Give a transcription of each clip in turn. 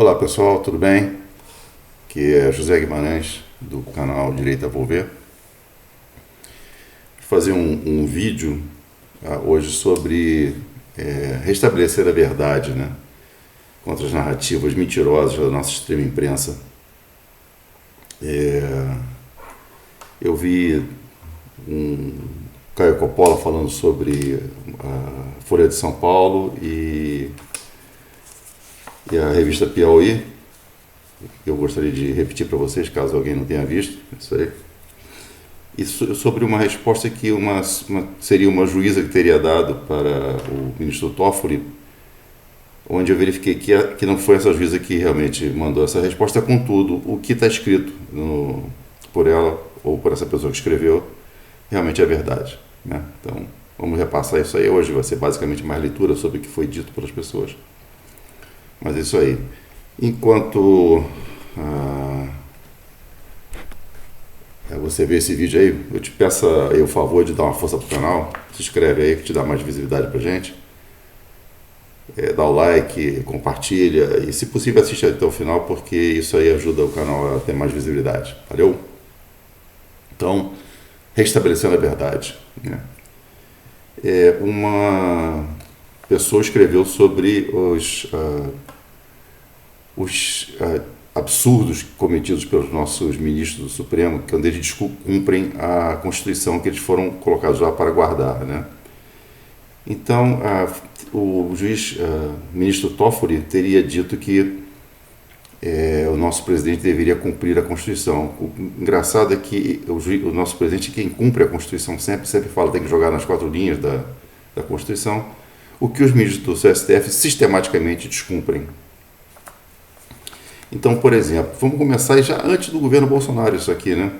Olá pessoal, tudo bem? Aqui é José Guimarães do canal Direito a Volver. Vou fazer um vídeo hoje sobre restabelecer a verdade, né? Contra as narrativas mentirosas da nossa extrema imprensa. Eu vi um Caio Coppola falando sobre a Folha de São Paulo e a revista Piauí. Eu gostaria de repetir para vocês, caso alguém não tenha visto isso aí. E sobre uma resposta que seria uma juíza que teria dado para o ministro Toffoli, onde eu verifiquei que não foi essa juíza que realmente mandou essa resposta. Contudo, o que está escrito por ela ou por essa pessoa que escreveu realmente é verdade, né? Então, vamos repassar isso aí. Hoje vai ser basicamente mais leitura sobre o que foi dito pelas pessoas. Mas é isso aí. Enquanto você vê esse vídeo aí, eu te peço aí o favor de dar uma força pro canal. Se inscreve aí que te dá mais visibilidade pra gente. Dá o like, compartilha e, se possível, assiste até o final, porque isso aí ajuda o canal a ter mais visibilidade. Valeu? Então, restabelecendo a verdade, né? Uma pessoa escreveu sobre os absurdos cometidos pelos nossos ministros do Supremo, quando eles cumprem a Constituição que eles foram colocados lá para guardar, né? Então, o juiz, ministro Toffoli, teria dito que o nosso presidente deveria cumprir a Constituição. O engraçado é que o nosso presidente, quem cumpre a Constituição sempre fala, tem que jogar nas 4 linhas da Constituição, o que os ministros do STF sistematicamente descumprem. Então, por exemplo, vamos começar já antes do governo Bolsonaro isso aqui, né?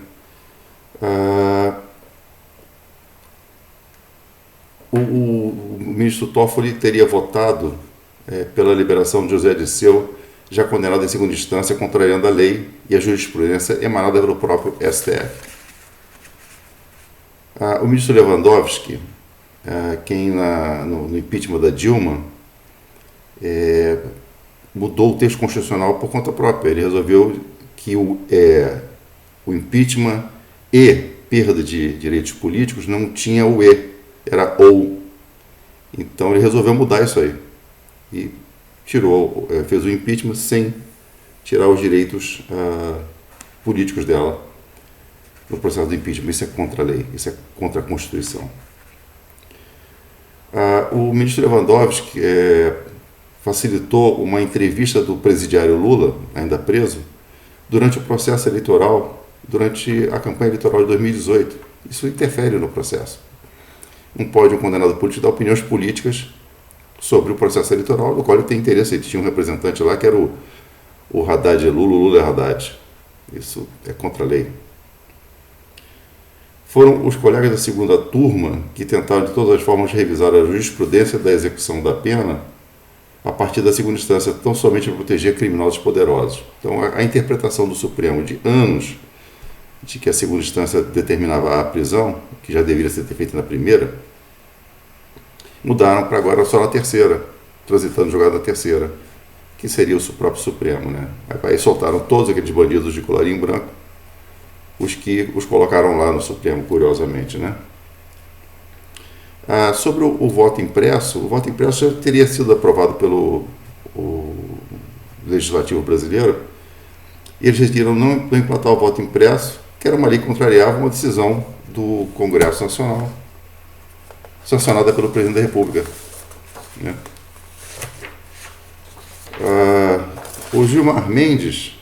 O ministro Toffoli teria votado pela liberação de José Dirceu, já condenado em segunda instância, contrariando a lei e a jurisprudência emanada pelo próprio STF. O ministro Lewandowski, quem no impeachment da Dilma, mudou o texto constitucional por conta própria. Ele resolveu que o impeachment e perda de direitos políticos não tinha o e, era ou. Então ele resolveu mudar isso aí e fez o impeachment sem tirar os direitos políticos dela no processo do impeachment. Isso é contra a lei, isso é contra a Constituição. O ministro Lewandowski facilitou uma entrevista do presidiário Lula, ainda preso, durante o processo eleitoral, durante a campanha eleitoral de 2018. Isso interfere no processo. Não pode um condenado político dar opiniões políticas sobre o processo eleitoral, no qual ele tem interesse. Ele tinha um representante lá que era o Haddad Lula, o Lula é Haddad. Isso é contra a lei. Foram os colegas da segunda turma que tentaram de todas as formas revisar a jurisprudência da execução da pena a partir da segunda instância, tão somente para proteger criminosos poderosos. Então, a interpretação do Supremo de anos de que a segunda instância determinava a prisão, que já deveria ser feita na primeira, mudaram para agora só na terceira, transitando jogada na terceira, que seria o próprio Supremo, né? Aí soltaram todos aqueles bandidos de colarinho branco, os que os colocaram lá no Supremo, curiosamente, né? Sobre o voto impresso já teria sido aprovado pelo Legislativo brasileiro, e eles decidiram não implantar o voto impresso, que era uma lei que contrariava uma decisão do Congresso Nacional, sancionada pelo Presidente da República, né? O Gilmar Mendes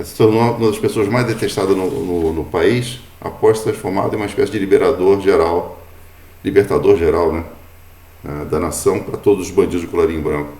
se tornou uma das pessoas mais detestadas no país, após ser transformado em uma espécie de libertador geral, né, da nação para todos os bandidos de colarinho branco.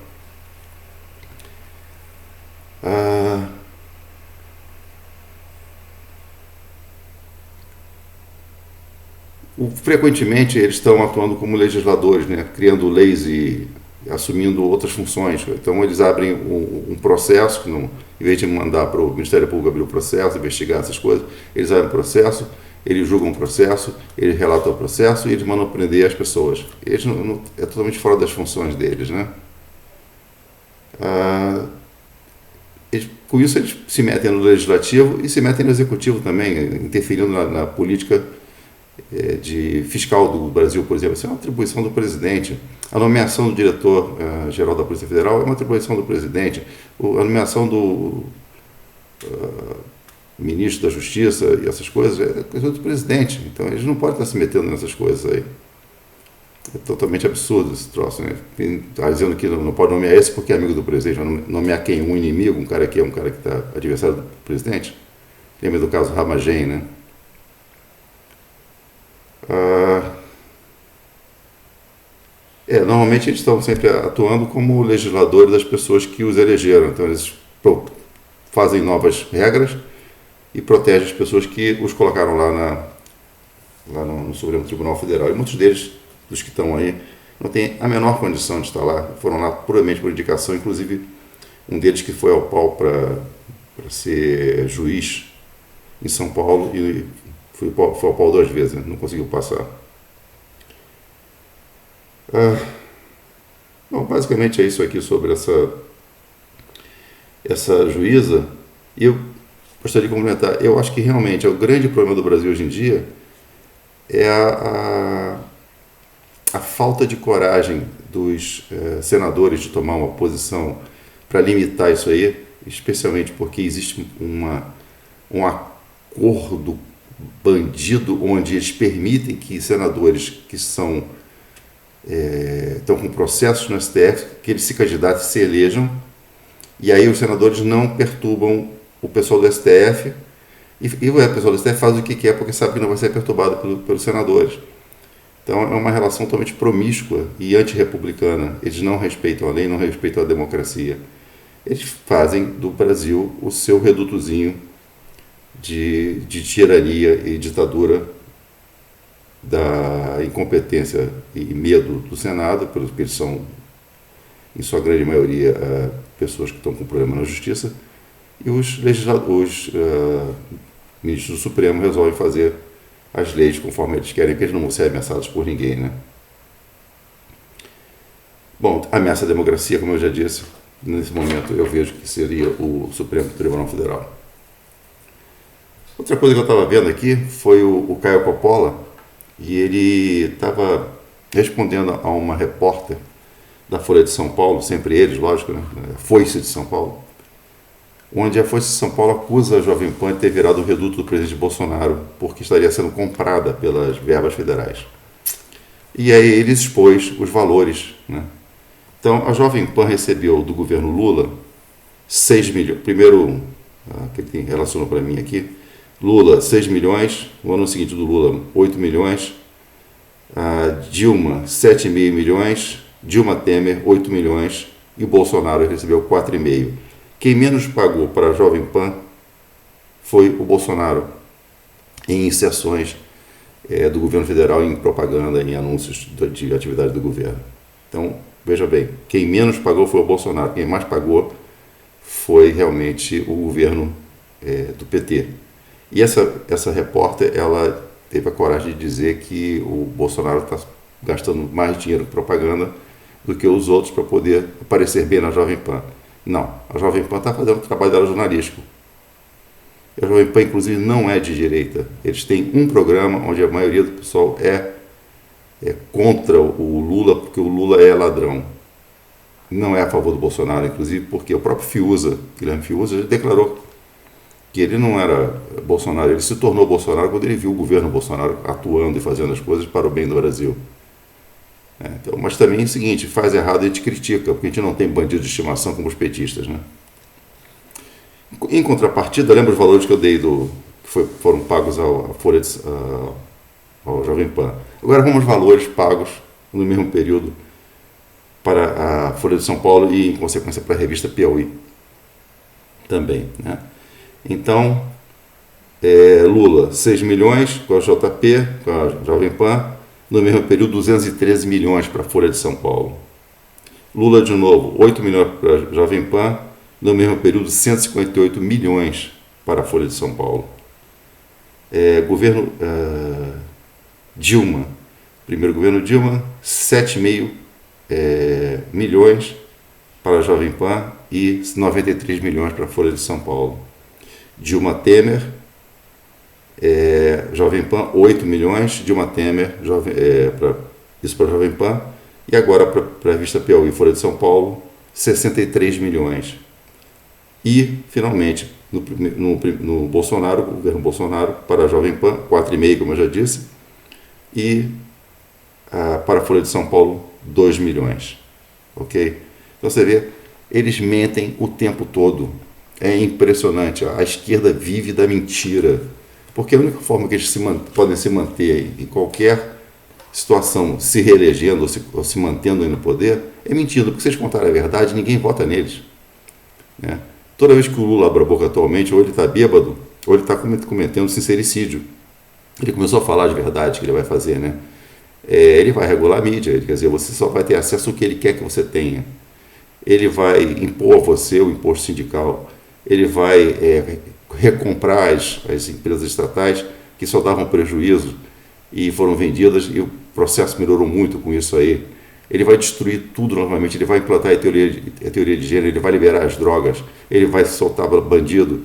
Frequentemente eles estão atuando como legisladores, né, criando leis e assumindo outras funções. Então eles abrem um processo, em vez de mandar para o Ministério Público abrir o processo, investigar essas coisas, eles abrem o processo, eles julgam o processo, eles relatam o processo e eles mandam prender as pessoas. Eles é totalmente fora das funções deles, né? Ah, com isso eles se metem no legislativo e se metem no executivo também, interferindo na política de fiscal do Brasil, por exemplo. Isso é uma atribuição do presidente. A nomeação do diretor-geral da Polícia Federal é uma atribuição do presidente. A nomeação do ministro da Justiça e essas coisas é coisa do presidente. Então eles não podem estar se metendo nessas coisas aí. É totalmente absurdo esse troço, né? Está dizendo que não pode nomear esse porque é amigo do presidente, vai nomear quem? Um inimigo, um cara que está adversário do presidente? Lembra do caso Ramagem, né? Normalmente eles estão sempre atuando como legisladores das pessoas que os elegeram. Então eles fazem novas regras e protegem as pessoas que os colocaram lá no Supremo Tribunal Federal. E muitos deles, dos que estão aí, não têm a menor condição de estar lá. Foram lá puramente por indicação, inclusive um deles que foi ao pau para ser juiz em São Paulo e foi ao pau 2 vezes, né? Não conseguiu passar. Bom, basicamente é isso aqui sobre essa juíza. E eu gostaria de complementar. Eu acho que realmente o grande problema do Brasil hoje em dia é a falta de coragem dos senadores de tomar uma posição para limitar isso aí, especialmente porque existe um acordo bandido onde eles permitem que senadores que estão com processos no STF, que eles se candidatem e se elejam, e aí os senadores não perturbam o pessoal do STF, e o pessoal do STF faz o que quer porque sabe que não vai ser perturbado pelos senadores. Então é uma relação totalmente promíscua e antirrepublicana. Eles não respeitam a lei, não respeitam a democracia. Eles fazem do Brasil o seu redutozinho de tirania e ditadura da incompetência e medo do Senado, porque eles são, em sua grande maioria, pessoas que estão com problema na justiça, e os ministros do Supremo resolvem fazer as leis conforme eles querem, porque eles não vão ser ameaçados por ninguém, né? Bom, ameaça à democracia, como eu já disse, nesse momento eu vejo que seria o Supremo Tribunal Federal. Outra coisa que eu estava vendo aqui foi o Caio Coppola, e ele estava respondendo a uma repórter da Folha de São Paulo, sempre eles, lógico, né? Foice de São Paulo, onde a Foice de São Paulo acusa a Jovem Pan de ter virado o reduto do presidente Bolsonaro porque estaria sendo comprada pelas verbas federais. E aí ele expôs os valores, né? Então, a Jovem Pan recebeu do governo Lula 6 milhões. Primeiro, que ele relacionou para mim aqui, Lula, 6 milhões, no ano seguinte do Lula, 8 milhões, Dilma, 7,5 milhões, Dilma Temer, 8 milhões, e o Bolsonaro recebeu 4,5. Quem menos pagou para a Jovem Pan foi o Bolsonaro, em inserções do governo federal, em propaganda, em anúncios de atividade do governo. Então, veja bem, quem menos pagou foi o Bolsonaro, quem mais pagou foi realmente o governo do PT. E essa repórter, ela teve a coragem de dizer que o Bolsonaro está gastando mais dinheiro com propaganda do que os outros para poder aparecer bem na Jovem Pan. Não, a Jovem Pan está fazendo o trabalho dela jornalístico. A Jovem Pan, inclusive, não é de direita. Eles têm um programa onde a maioria do pessoal é contra o Lula, porque o Lula é ladrão. Não é a favor do Bolsonaro, inclusive, porque o próprio Fiuza, Guilherme Fiuza, já declarou que ele não era Bolsonaro, ele se tornou Bolsonaro quando ele viu o governo Bolsonaro atuando e fazendo as coisas para o bem do Brasil. Então, mas também é o seguinte, faz errado e a gente critica, porque a gente não tem bandido de estimação como os petistas, né? Em contrapartida, lembra os valores que eu dei que foram pagos ao Jovem Pan. Agora vamos aos valores pagos no mesmo período para a Folha de São Paulo e, em consequência, para a revista Piauí também, né? Então, Lula, 6 milhões com a JP, com a Jovem Pan, no mesmo período 213 milhões para a Folha de São Paulo. Lula, de novo, 8 milhões para a Jovem Pan, no mesmo período 158 milhões para a Folha de São Paulo. Governo Dilma, primeiro governo Dilma, 7,5 milhões para a Jovem Pan e 93 milhões para a Folha de São Paulo. Dilma Temer, Jovem Pan, 8 milhões, Dilma Temer, isso para a Jovem Pan, e agora para a revista Piauí, Folha de São Paulo, 63 milhões. E, finalmente, no Bolsonaro, o governo Bolsonaro, para a Jovem Pan, 4,5, como eu já disse, e para a Folha de São Paulo, 2 milhões. Ok? Então você vê, eles mentem o tempo todo. É impressionante. A esquerda vive da mentira. Porque a única forma que eles podem se manter em qualquer situação, se reelegendo ou se mantendo aí no poder, é mentindo. Porque se eles contarem a verdade, ninguém vota neles. Né? Toda vez que o Lula abre a boca atualmente, ou ele está bêbado, ou ele está cometendo sincericídio. Ele começou a falar de verdade que ele vai fazer, né? Ele vai regular a mídia, quer dizer, você só vai ter acesso ao que ele quer que você tenha. Ele vai impor a você o imposto sindical, ele vai recomprar as empresas estatais que só davam prejuízo e foram vendidas, e o processo melhorou muito com isso aí. Ele vai destruir tudo novamente, ele vai implantar a teoria de gênero, ele vai liberar as drogas, ele vai soltar bandido.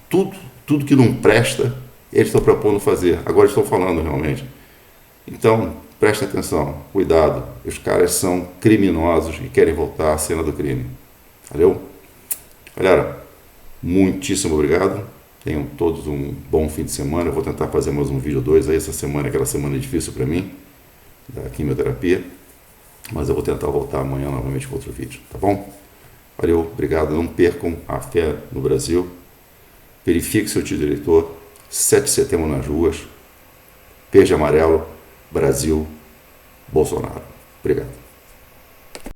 Tudo que não presta, eles estão propondo fazer. Agora estão falando realmente. Então, preste atenção, cuidado. Os caras são criminosos e querem voltar à cena do crime. Valeu? Galera, muitíssimo obrigado. Tenham todos um bom fim de semana. Eu vou tentar fazer mais um vídeo ou dois aí essa semana, aquela semana difícil para mim, da quimioterapia. Mas eu vou tentar voltar amanhã novamente com outro vídeo, tá bom? Valeu, obrigado. Não percam a fé no Brasil. Verifique seu título de eleitor. 7 de setembro nas ruas. Verde e amarelo. Brasil, Bolsonaro. Obrigado.